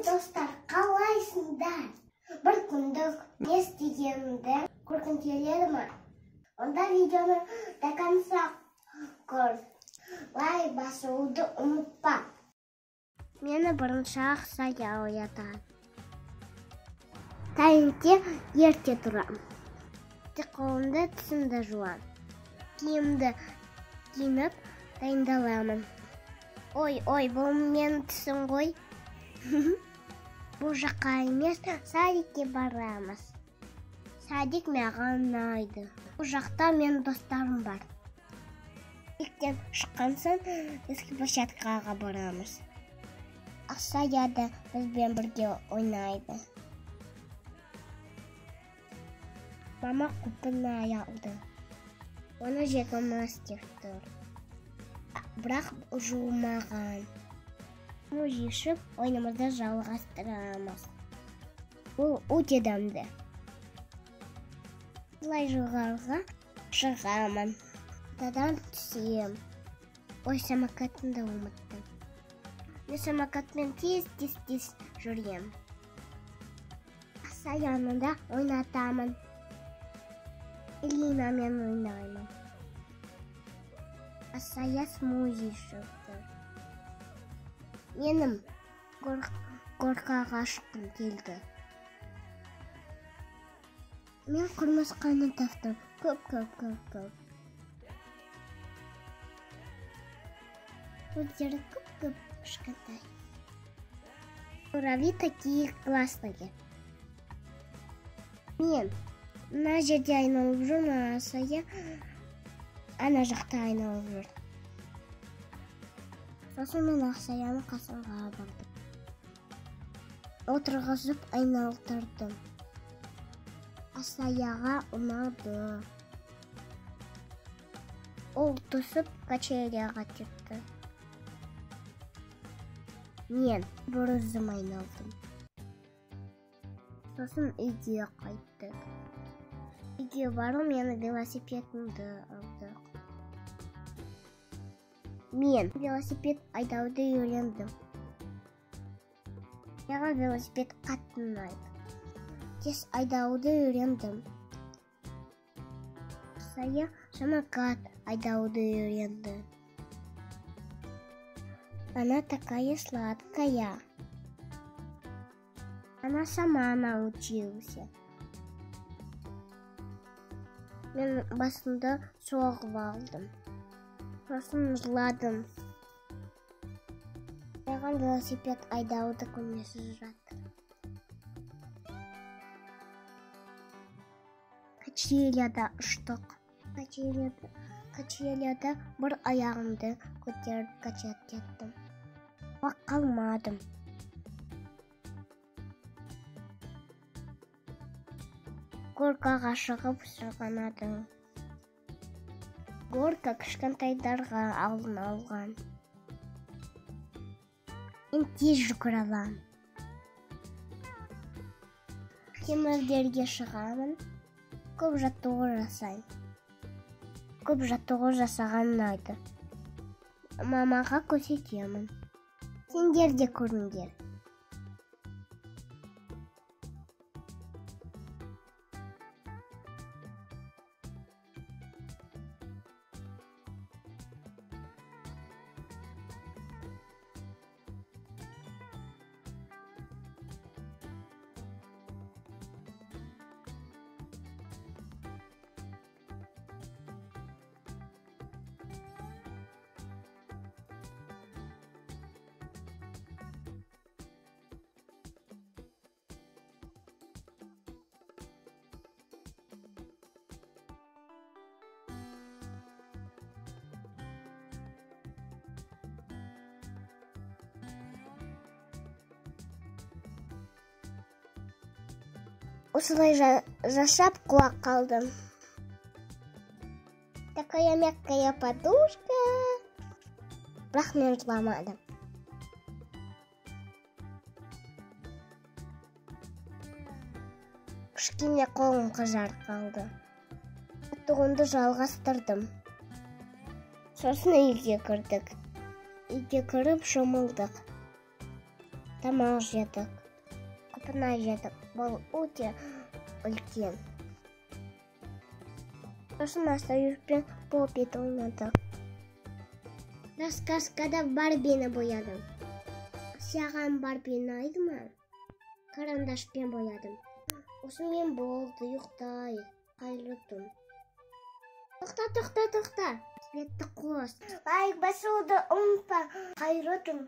достар, қалайсыңдар? Бір күндік не істегенімді көргің келеді ме? Онда видеоны до конца көр. Лайк басуды ұмытпа. Мені бірінші Ақсая оятады. Таңертең ерте тұрамын. Қолымда тісімді жуам. Киімді киініп дайындаламын. Ой, бұл менің тісім ғой. Бұл жаққа емес, садикке барамыз. Садик маған ұнайды. Бұл жақта менің достарым бар. Садиктен шыққан соң ескі площадкаға барамыз. Ақсая да бізбен бірге ойнайды. Мама құпыны алды. Оны жегімастер тұр. Бірақ жуылмаған. Оны жешіп, ойнымызды жалғастырамыз. Бұл өте дәмді. Бұлай жоғарыға шығамын. Тадан түсем. Ой, самокатымды ұмыттым. Мен самокатпен тез жүрем. Ақсаяны ойнатамын. Элинамен ойнаймын. Ақсая смузи шықты. Менің горкаға шыққым келді. Мен құмырсқаны таптым. Көп. Өздері көп кішкентай. Муравьи такие классные. Мен мына жерде айналып жүр, Ақсая ана жақта айналып жүр. Сосын мен Ақсаяны қасымға бардым. Отырғызып айналдырдым. Ақсаяға ұнады. Ол түсіп качеляға кетті. Мен бір өзім айналдым. Сосын үйге қайттық. Үйге бару мені велосипедімді алды. Мен велосипед айдауды үйрендім. Маған велосипед қатты ұнайды. Тез айдауды үйрендім. Ақсая самокат айдауды үйренді. Она такая сладкая. Она сама научилась. Мен басында соғып алдым. Сосын жыладым. Маған велосипед айдауды көмесіз жатыр. Качеляда ұштық. Качеляда бір аяғымды көтеріп качат кеттім. Қалмадым. Горкаға шығып сырғанадым. Горка кішкентайдарға алынған. Мен тез жүгіре аламын. Темірдерге шығамын. Көп жаттығу жасаймын. Көп жаттығу жасаған ұнайды. Мамаға көрсетемін. Сендер де көріңдер. Осылай жасап құлап қалдым. Такая мягкая подушка. Бірақ мен жыламадым. Кішкене қолым қызарып қалды. Жаттығуымды жалғастырдым. Сосын үйге кірдік. Үйге кіріп шомылдық. Тамақ жедік. Қапына жедік. Бұл өте үлкен. Сосын Союзбен попит ойнадық. Раскраскада Барбині боядым. Саған Барби ұнайды ма? Карандашпен боядым. Осымен болды, ұйықтай. Қайырлы түн. Тоқта. Светті қос. Лайк басуды ұмытпа. Қайырлы түн.